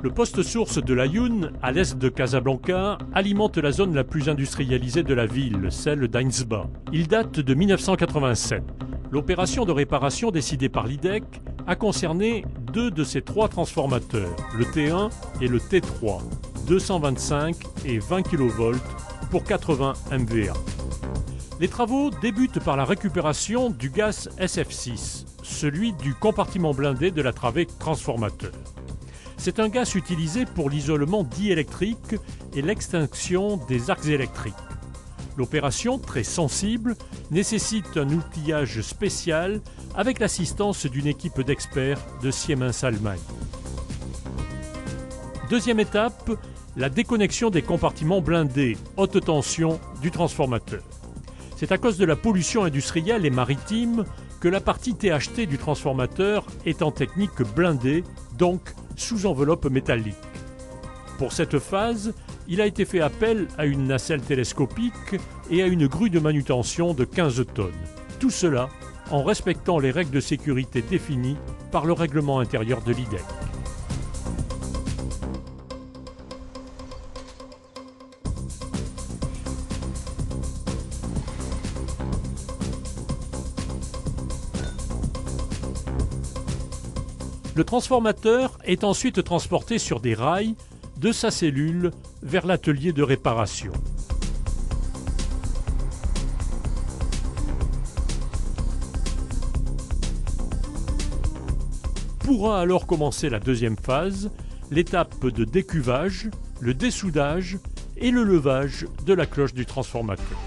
Le poste source de l'Ayoun, à l'est de Casablanca, alimente la zone la plus industrialisée de la ville, celle d'Ainsba. Il date de 1987. L'opération de réparation décidée par l'IDEC a concerné 2 de ces 3 transformateurs, le T1 et le T3, 225 et 20 kV pour 80 MVA. Les travaux débutent par la récupération du gaz SF6, celui du compartiment blindé de la travée transformateur. C'est un gaz utilisé pour l'isolement diélectrique et l'extinction des arcs électriques. L'opération, très sensible, nécessite un outillage spécial avec l'assistance d'une équipe d'experts de Siemens Allemagne. Deuxième étape, la déconnexion des compartiments blindés haute tension du transformateur. C'est à cause de la pollution industrielle et maritime que la partie THT du transformateur est en technique blindée, donc sous enveloppe métallique. Pour cette phase, il a été fait appel à une nacelle télescopique et à une grue de manutention de 15 tonnes. Tout cela en respectant les règles de sécurité définies par le règlement intérieur de l'IDEC. Le transformateur est ensuite transporté sur des rails de sa cellule vers l'atelier de réparation. Pourra alors commencer la deuxième phase, l'étape de décuvage, le dessoudage et le levage de la cloche du transformateur.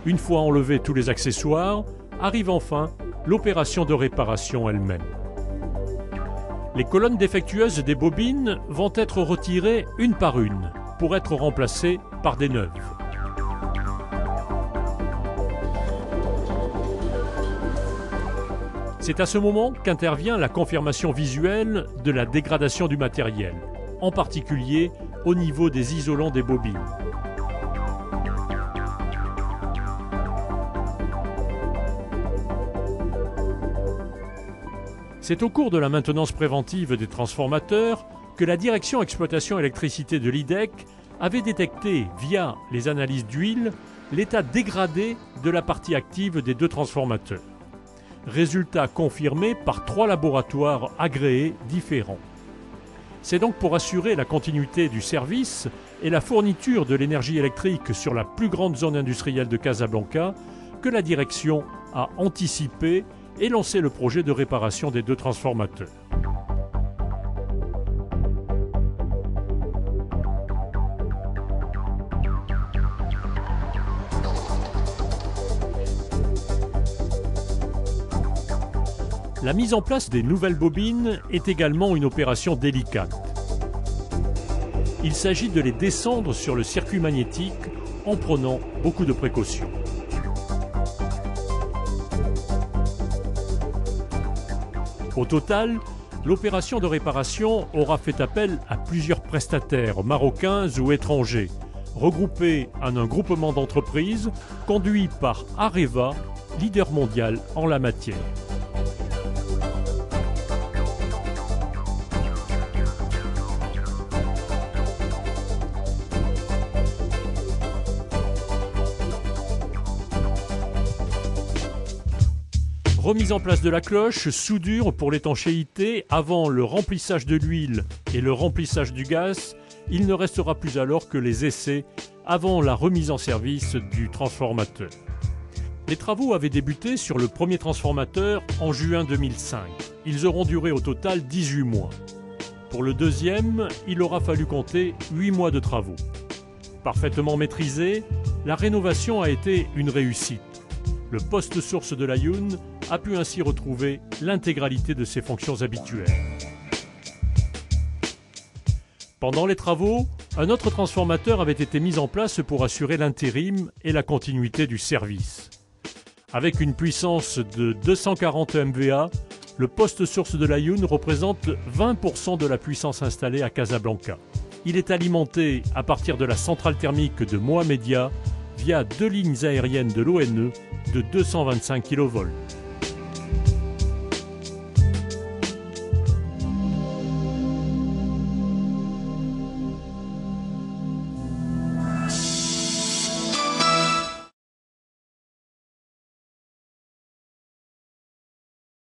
Une fois enlevés tous les accessoires, arrive enfin l'opération de réparation elle-même. Les colonnes défectueuses des bobines vont être retirées une par une pour être remplacées par des neuves. C'est à ce moment qu'intervient la confirmation visuelle de la dégradation du matériel, en particulier au niveau des isolants des bobines. C'est au cours de la maintenance préventive des transformateurs que la direction exploitation électricité de l'IDEC avait détecté, via les analyses d'huile, l'état dégradé de la partie active des 2 transformateurs. Résultat confirmé par 3 laboratoires agréés différents. C'est donc pour assurer la continuité du service et la fourniture de l'énergie électrique sur la plus grande zone industrielle de Casablanca que la direction a anticipé et lancé le projet de réparation des 2 transformateurs. La mise en place des nouvelles bobines est également une opération délicate. Il s'agit de les descendre sur le circuit magnétique en prenant beaucoup de précautions. Au total, l'opération de réparation aura fait appel à plusieurs prestataires marocains ou étrangers, regroupés en un groupement d'entreprises conduit par Areva, leader mondial en la matière. Remise en place de la cloche, soudure pour l'étanchéité avant le remplissage de l'huile et le remplissage du gaz, il ne restera plus alors que les essais avant la remise en service du transformateur. Les travaux avaient débuté sur le premier transformateur en juin 2005. Ils auront duré au total 18 mois. Pour le deuxième, il aura fallu compter 8 mois de travaux. Parfaitement maîtrisé, la rénovation a été une réussite. Le poste source de l'Ayoun a pu ainsi retrouver l'intégralité de ses fonctions habituelles. Pendant les travaux, un autre transformateur avait été mis en place pour assurer l'intérim et la continuité du service. Avec une puissance de 240 MVA, le poste source de l'Ayoun représente 20% de la puissance installée à Casablanca. Il est alimenté à partir de la centrale thermique de Mohamedia via 2 lignes aériennes de l'ONE de 225 kV.